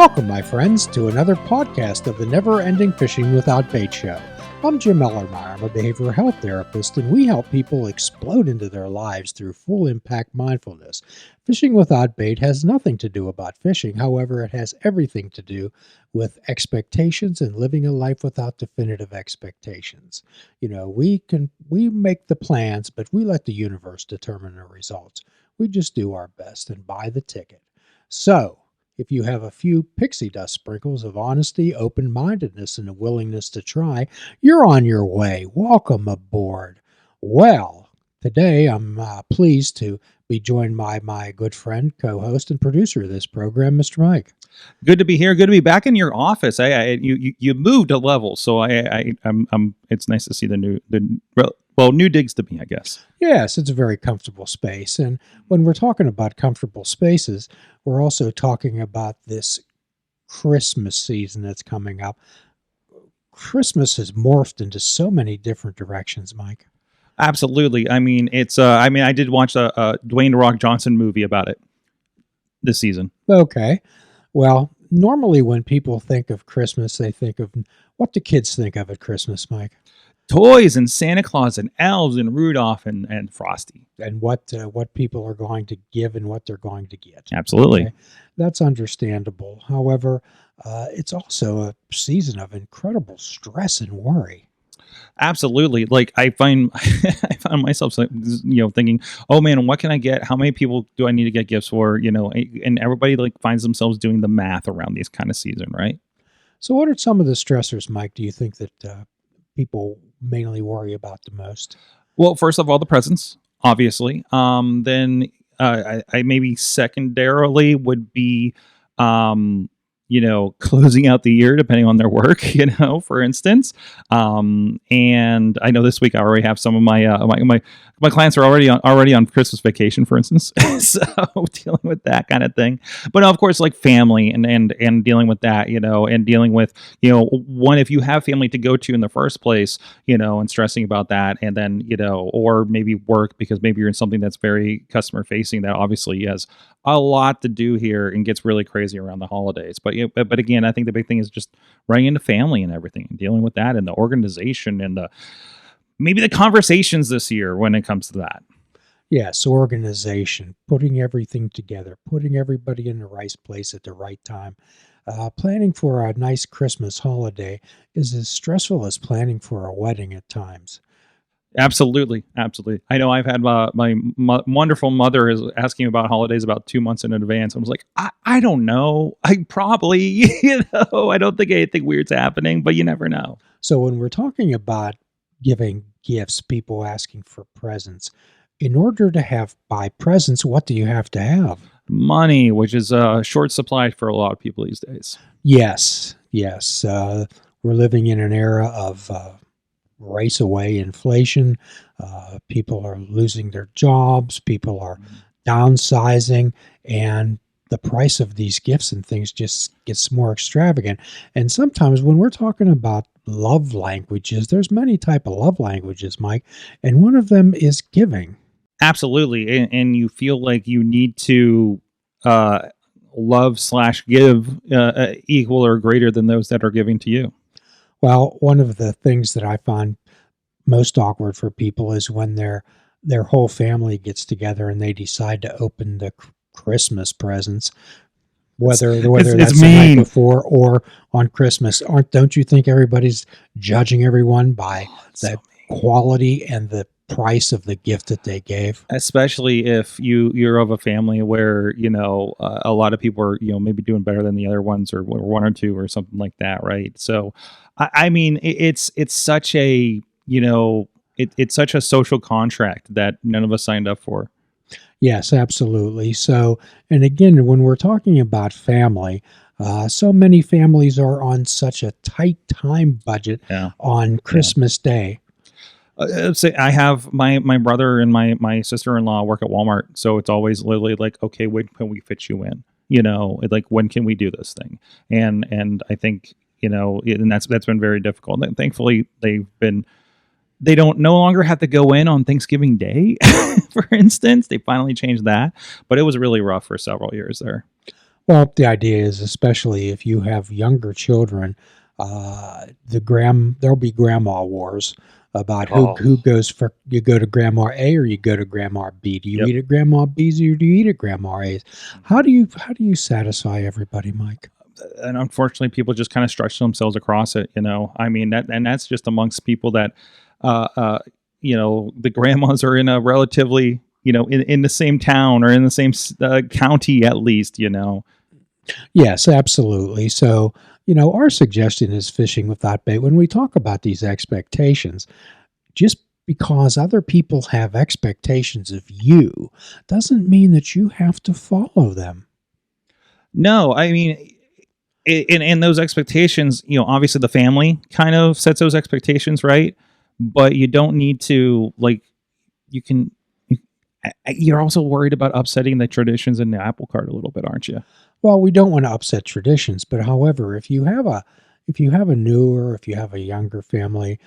Welcome, my friends, to another podcast of the Never-Ending Fishing Without Bait show. I'm Jim Ellermeyer. I'm a behavioral health therapist, and we help people explode into their lives through full impact mindfulness. Fishing without bait has nothing to do about fishing. However, it has everything to do with expectations and living a life without definitive expectations. We make the plans, but we let the universe determine the results. We just do our best and buy the ticket. So, if you have a few pixie dust sprinkles of honesty, open-mindedness, and a willingness to try, you're on your way. Welcome aboard. Well, today I'm pleased to be joined by my good friend, co-host, and producer of this program, Mr. Mike. Good to be here. Good to be back in your office. You moved a level, so I'm. It's nice to see the new digs to me, I guess. Yes, it's a very comfortable space. And when we're talking about comfortable spaces, we're also talking about this Christmas season that's coming up. Christmas has morphed into so many different directions, Mike. Absolutely. I mean, it's. I did watch a Dwayne "The Rock" Johnson movie about it this season. Okay. Well, normally when people think of Christmas, they think of what do kids think of at Christmas, Mike? Toys and Santa Claus and elves and Rudolph and Frosty. And what people are going to give and what they're going to get. Absolutely. Okay? That's understandable. However, it's also a season of incredible stress and worry. Absolutely. Like I found myself, thinking, oh man, what can I get? How many people do I need to get gifts for? And everybody finds themselves doing the math around these kind of season, right? So what are some of the stressors, Mike, do you think that people mainly worry about the most? Well, first of all, the presents, obviously. Then I maybe secondarily would be, closing out the year, depending on their work, for instance. And I know this week I already have some of my clients are already on Christmas vacation, for instance. So dealing with that kind of thing. But of course, like family and dealing with that, and dealing with, one, if you have family to go to in the first place, and stressing about that. And then, or maybe work, because maybe you're in something that's very customer facing that obviously has a lot to do here and gets really crazy around the holidays. But again, I think the big thing is just running into family and everything and dealing with that and the organization and maybe the conversations this year when it comes to that. Yes, organization, putting everything together, putting everybody in the right place at the right time. Planning for a nice Christmas holiday is as stressful as planning for a wedding at times. Absolutely. I know I've had my wonderful mother is asking about holidays about 2 months in advance. I was like, I don't know. I probably, I don't think anything weird's happening, but you never know. So when we're talking about giving gifts, people asking for presents, in order to buy presents, what do you have to have? Money, which is a short supply for a lot of people these days. Yes. We're living in an era of race away inflation. People are losing their jobs. People are downsizing, and the price of these gifts and things just gets more extravagant. And sometimes when we're talking about love languages, there's many type of love languages, Mike, and one of them is giving. Absolutely. And you feel like you need to love/give equal or greater than those that are giving to you. Well, one of the things that I find most awkward for people is when their whole family gets together and they decide to open the Christmas presents, whether that's the night before or on Christmas. Don't you think everybody's judging everyone by the quality and the price of the gift that they gave? Especially if you're of a family where a lot of people are maybe doing better than the other ones, or one or two or something like that, right? So I mean it's such a it's such a social contract that none of us signed up for. Yes, absolutely. So, and again, when we're talking about family, so many families are on such a tight time budget on Christmas Day. Say I have my brother and my sister-in-law work at Walmart, so it's always literally like, okay, when can we fit you in? Like when can we do this thing? And I think and that's been very difficult. And thankfully, they don't no longer have to go in on Thanksgiving Day, for instance. They finally changed that, but it was really rough for several years there. Well, the idea is, especially if you have younger children, there'll be grandma wars about Oh, who goes for. You go to grandma A or you go to grandma B. Do you yep. eat at grandma B's or do you eat at grandma A's? Mhm. How do you satisfy everybody, Mike? And unfortunately, people just kind of stretch themselves across it. I mean that's just amongst people that, uh, uh, the grandmas are in a relatively, in the same town or in the same county at least. Yes, absolutely. So, our suggestion is fishing without bait. When we talk about these expectations, just because other people have expectations of you doesn't mean that you have to follow them. No, I mean, in those expectations, obviously the family kind of sets those expectations, right? But you don't need to like you can. You're also worried about upsetting the traditions in the apple cart a little bit, aren't you? Well, we don't want to upset traditions, but however, if you have a newer, if you have a younger family,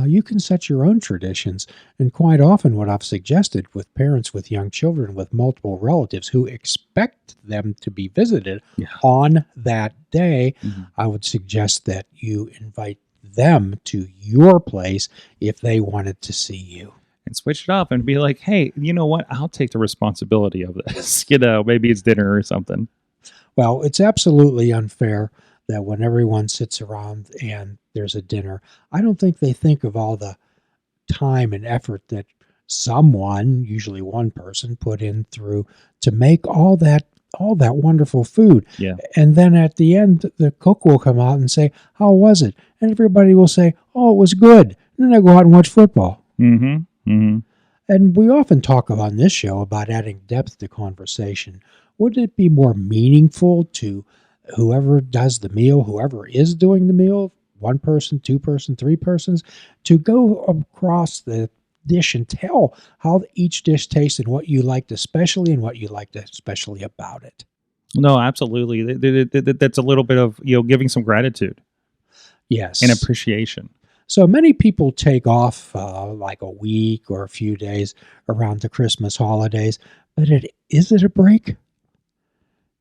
you can set your own traditions. And quite often, what I've suggested with parents with young children with multiple relatives who expect them to be visited Yeah. on that day, Mhm. I would suggest that you invite them to your place if they wanted to see you. And switch it up and be like, hey, you know what? I'll take the responsibility of this. Maybe it's dinner or something. Well, it's absolutely unfair that when everyone sits around and there's a dinner, I don't think they think of all the time and effort that someone, usually one person, put in through to make all that wonderful food. Yeah. And then at the end, the cook will come out and say, "How was it?" And everybody will say, "Oh, it was good." And then they go out and watch football. Mm-hmm. Mm-hmm. And we often talk on this show about adding depth to conversation. Wouldn't it be more meaningful to whoever does the meal, whoever is doing the meal, one person, two person, three persons, to go across the dish and tell how each dish tastes and what you liked especially and what you liked especially about it? No, absolutely. That's a little bit of giving some gratitude and Yes. appreciation. So many people take off like a week or a few days around the Christmas holidays, but is it a break?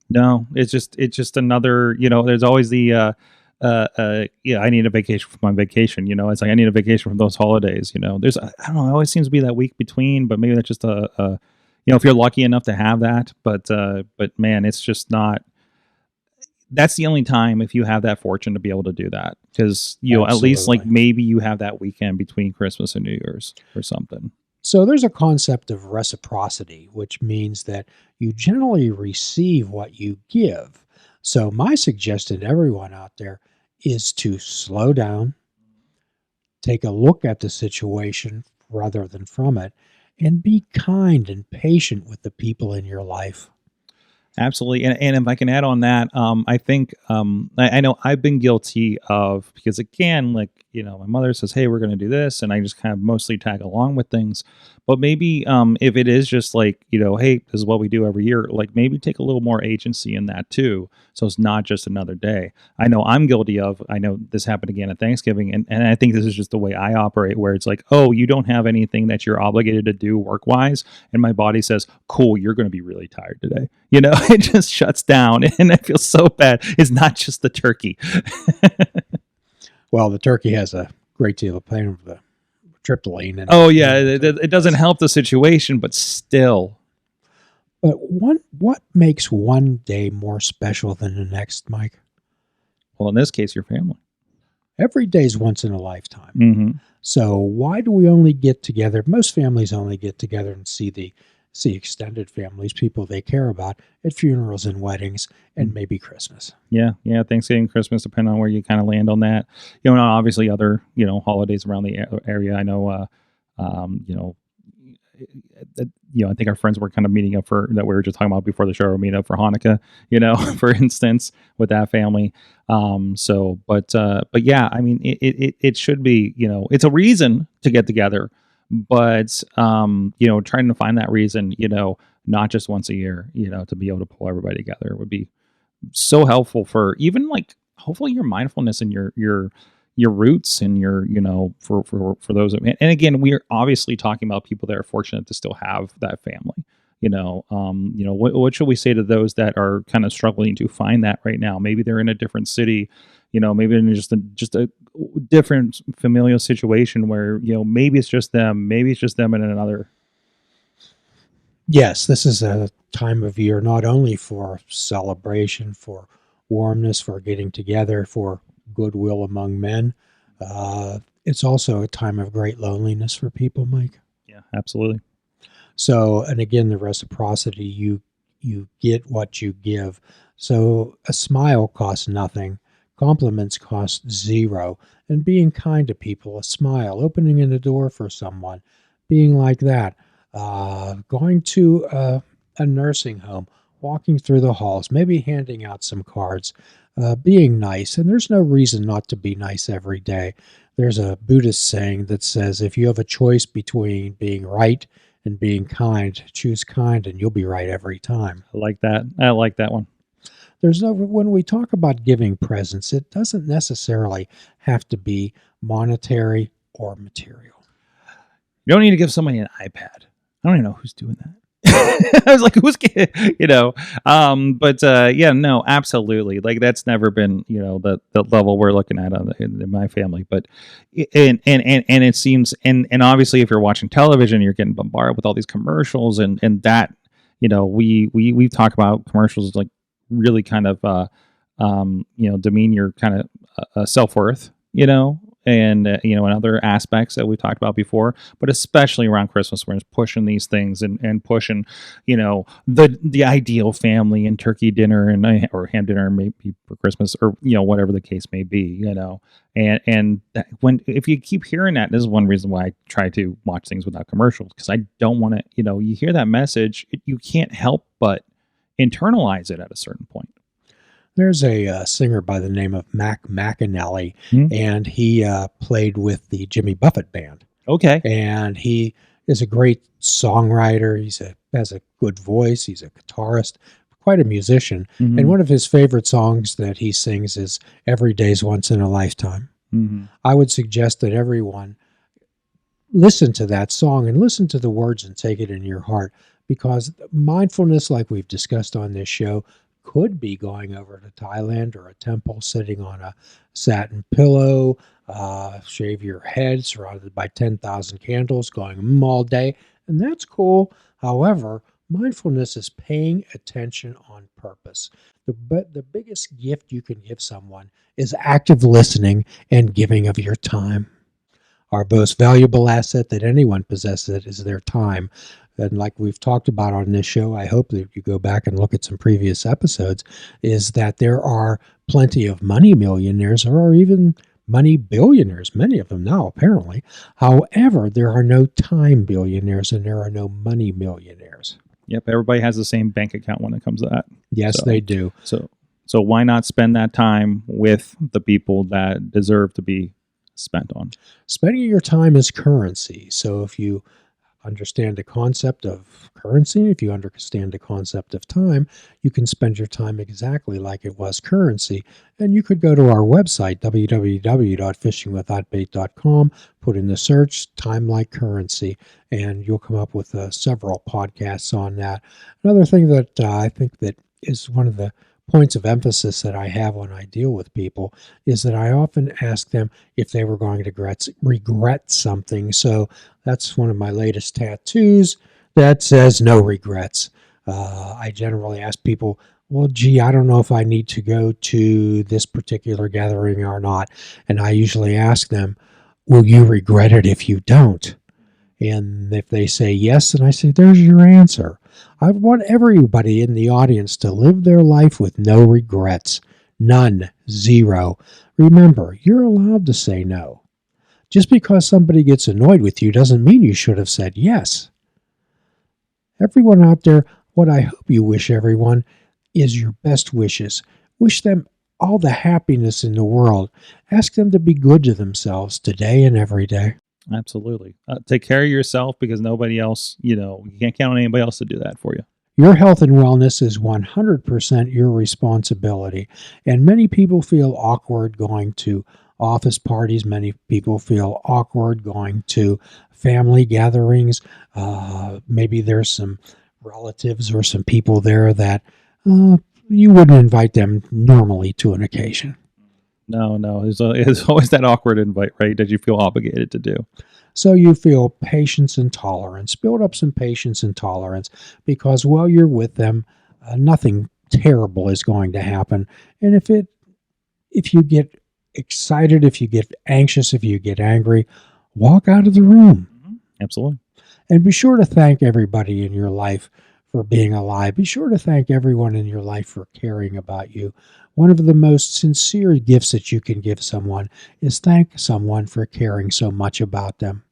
No, it's just another. There's always the yeah. I need a vacation from my vacation. It's like I need a vacation from those holidays. There's I don't know. It always seems to be that week between, but maybe that's just if you're lucky enough to have that. But man, it's just not. That's the only time if you have that fortune to be able to do that because at least like Absolutely. maybe you have that weekend between Christmas and New Year's or something. So there's a concept of reciprocity, which means that you generally receive what you give. So my suggestion to everyone out there is to slow down, take a look at the situation rather than from it, and be kind and patient with the people in your life. Absolutely. And if I can add on that, I think I know I've been guilty of because again, like, my mother says, hey, we're gonna do this, and I just kind of mostly tag along with things. But maybe if it is just like, hey, this is what we do every year, like maybe take a little more agency in that too. So it's not just another day. I know I'm guilty of, I know this happened again at Thanksgiving, and I think this is just the way I operate, where it's like, oh, you don't have anything that you're obligated to do work wise. And my body says, cool, you're gonna be really tired today. It just shuts down and I feel so bad. It's not just the turkey. Well, the turkey has a great deal of pain of the tryptolene in it. Oh yeah, it doesn't help the situation, but still. But what makes one day more special than the next, Mike? Well, in this case, your family. Every day's once in a lifetime. Mm-hmm. So why do we only get together? Most families only get together and see extended families, people they care about, at funerals and weddings and maybe Christmas. Yeah, yeah. Thanksgiving, Christmas, depending on where you kind of land on that. And obviously other holidays around the area. I know. I think our friends were kind of meeting up for that we were just talking about before the show, or meeting up for Hanukkah, for instance, with that family. But yeah, I mean, it should be, it's a reason to get together, but trying to find that reason, not just once a year, to be able to pull everybody together would be so helpful for even like hopefully your mindfulness and your roots and your for those and again we are obviously talking about people that are fortunate to still have that family What should we say to those that are kind of struggling to find that right now? Maybe they're in a different city, maybe in just a different familial situation where maybe it's just them, maybe it's just them in another. Yes, this is a time of year not only for celebration, for warmness, for getting together, for goodwill among men. It's also a time of great loneliness for people, Mike. Yeah, absolutely. So, and again, the reciprocity, you get what you give. So a smile costs nothing. Compliments cost zero. And being kind to people, a smile, opening in a door for someone, being like that, going to a nursing home, walking through the halls, maybe handing out some cards, being nice. And there's no reason not to be nice every day. There's a Buddhist saying that says if you have a choice between being right and being kind, choose kind and you'll be right every time. I like that. I like that one. There's no, when we talk about giving presents, it doesn't necessarily have to be monetary or material. You don't need to give somebody an iPad. I don't even know who's doing that. I was like, who's, but yeah, no, absolutely. Like that's never been, the level we're looking at in my family. But and it seems, and obviously, if you're watching television, you're getting bombarded with all these commercials, and that, we've talked about commercials like really kind of, demean your kind of self worth, and and other aspects that we talked about before, but especially around Christmas, where it's pushing these things and pushing, the ideal family and turkey dinner or ham dinner maybe for Christmas or whatever the case may be, and when if you keep hearing that, this is one reason why I try to watch things without commercials, because I don't want to, you hear that message, you can't help but internalize it at a certain point. There's a singer by the name of Mac McAnally, and he played with the Jimmy Buffett band. Okay. And he is a great songwriter. Has a good voice. He's a guitarist, quite a musician. Mm-hmm. And one of his favorite songs that he sings is Every Day's Once in a Lifetime. Mm-hmm. I would suggest that everyone listen to that song and listen to the words and take it in your heart, because mindfulness, like we've discussed on this show, could be going over to Thailand or a temple, sitting on a satin pillow, shave your head, surrounded by 10,000 candles, going all day, and that's cool. However, mindfulness is paying attention on purpose. The biggest gift you can give someone is active listening and giving of your time. Our most valuable asset that anyone possesses is their time. And like we've talked about on this show, I hope that you go back and look at some previous episodes, is that there are plenty of money millionaires or even money billionaires, many of them now apparently. However, there are no time billionaires and there are no money millionaires. Yep, everybody has the same bank account when it comes to that. Yes, they do. So why not spend that time with the people that deserve to be spent on? Spending your time is currency. So if you understand the concept of currency, if you understand the concept of time, you can spend your time exactly like it was currency. And you could go to our website, www.fishingwithoutbait.com, put in the search, time like currency, and you'll come up with several podcasts on that. Another thing that I think that is one of the points of emphasis that I have when I deal with people is that I often ask them if they were going to regret something. So that's one of my latest tattoos that says no regrets. I generally ask people, well, gee, I don't know if I need to go to this particular gathering or not. And I usually ask them, will you regret it if you don't? And if they say yes, then I say, there's your answer. I want everybody in the audience to live their life with no regrets. None. Zero. Remember, you're allowed to say no. Just because somebody gets annoyed with you doesn't mean you should have said yes. Everyone out there, what I hope you wish everyone is your best wishes. Wish them all the happiness in the world. Ask them to be good to themselves today and every day. Absolutely. Take care of yourself, because nobody else, you can't count on anybody else to do that for you. Your health and wellness is 100% your responsibility. And many people feel awkward going to office parties. Many people feel awkward going to family gatherings. Maybe there's some relatives or some people there that you wouldn't invite them normally to an occasion. No. There's always that awkward invite, right? That you feel obligated to do. So you feel patience and tolerance. Build up some patience and tolerance because while you're with them, nothing terrible is going to happen. And if you get excited, if you get anxious, if you get angry, walk out of the room. Absolutely. And be sure to thank everybody in your life for being alive. Be sure to thank everyone in your life for caring about you. One of the most sincere gifts that you can give someone is thank someone for caring so much about them.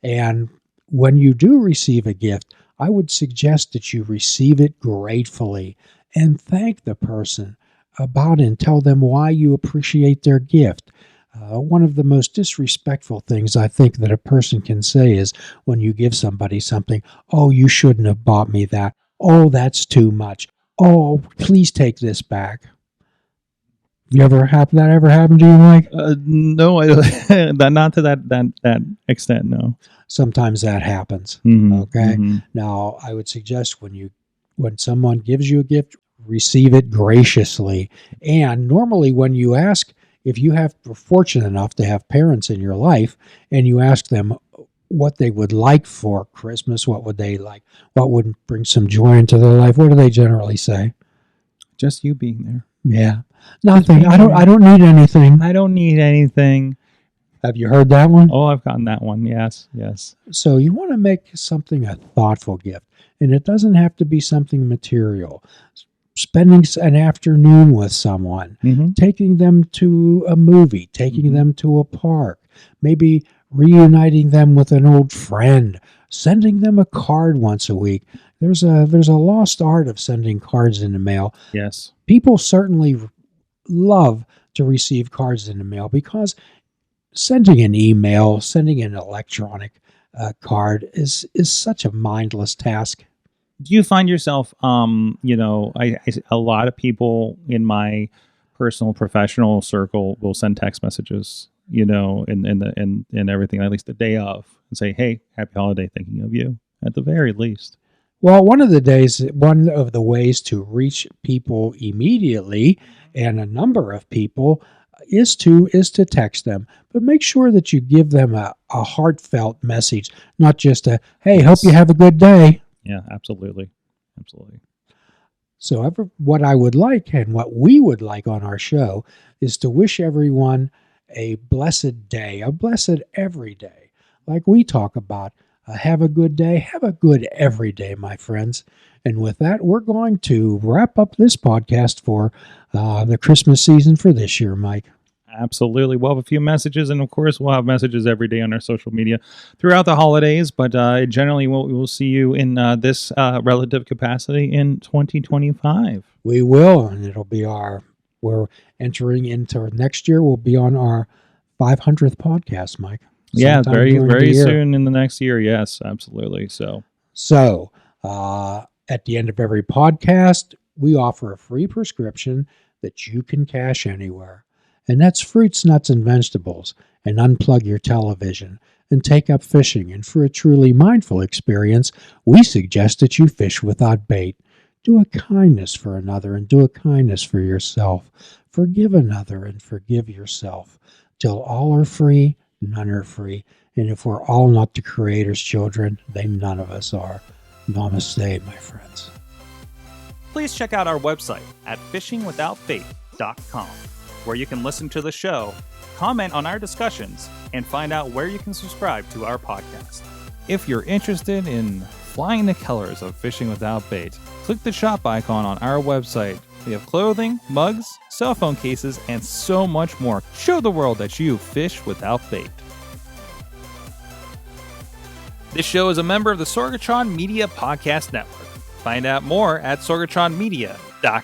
And when you do receive a gift, I would suggest that you receive it gratefully and thank the person about it and tell them why you appreciate their gift. One of the most disrespectful things I think that a person can say is when you give somebody something, oh, you shouldn't have bought me that. Oh, that's too much. Oh, please take this back. That ever happened to you, Mike? No, not to that extent. No. Sometimes that happens. Mm-hmm. Okay. Mm-hmm. Now, I would suggest when someone gives you a gift, receive it graciously. And normally, when you ask, if you are fortunate enough to have parents in your life, and you ask them what they would like for Christmas, what would they like? What would bring some joy into their life? What do they generally say? Just you being there. Yeah. Nothing. I don't need anything. I don't need anything. Have you heard that one? Oh, I've gotten that one. Yes. So you want to make something a thoughtful gift, and it doesn't have to be something material. Spending an afternoon with someone, taking them to a movie, taking them to a park, maybe reuniting them with an old friend, sending them a card once a week. There's a lost art of sending cards in the mail. Yes. People certainly love to receive cards in the mail because sending an email, sending an electronic card is such a mindless task. Do you find yourself, a lot of people in my personal professional circle will send text messages, and everything, at least the day of, and say, "Hey, happy holiday, thinking of you," at the very least. Well, one of the ways to reach people immediately, and a number of people, is to text them. But make sure that you give them a heartfelt message, not just a, "Hey, hope you have a good day." Yeah, absolutely. So what I would like and what we would like on our show is to wish everyone a blessed day, a blessed every day. Like we talk about, have a good day, have a good every day, my friends. And with that, we're going to wrap up this podcast for the Christmas season for this year, Mike. Absolutely. We'll have a few messages, and of course, we'll have messages every day on our social media throughout the holidays. But generally, we'll see you in this relative capacity in 2025. We will, and we're entering into next year. We'll be on our 500th podcast, Mike. Yeah, very soon in the next year. Yes, absolutely. So at the end of every podcast, we offer a free prescription that you can cash anywhere. And that's fruits, nuts, and vegetables. And unplug your television and take up fishing. And for a truly mindful experience, we suggest that you fish without bait. Do a kindness for another and do a kindness for yourself. Forgive another and forgive yourself. Till all are free, none are free. And if we're all not the Creator's children, then none of us are. Namaste, my friends. Please check out our website at fishingwithoutbait.com, where you can listen to the show, comment on our discussions, and find out where you can subscribe to our podcast. If you're interested in flying the colors of Fishing Without Bait, click the shop icon on our website. We have clothing, mugs, cell phone cases, and so much more. Show the world that you fish without bait. This show is a member of the Sorgatron Media Podcast Network. Find out more at sorgatronmedia.com.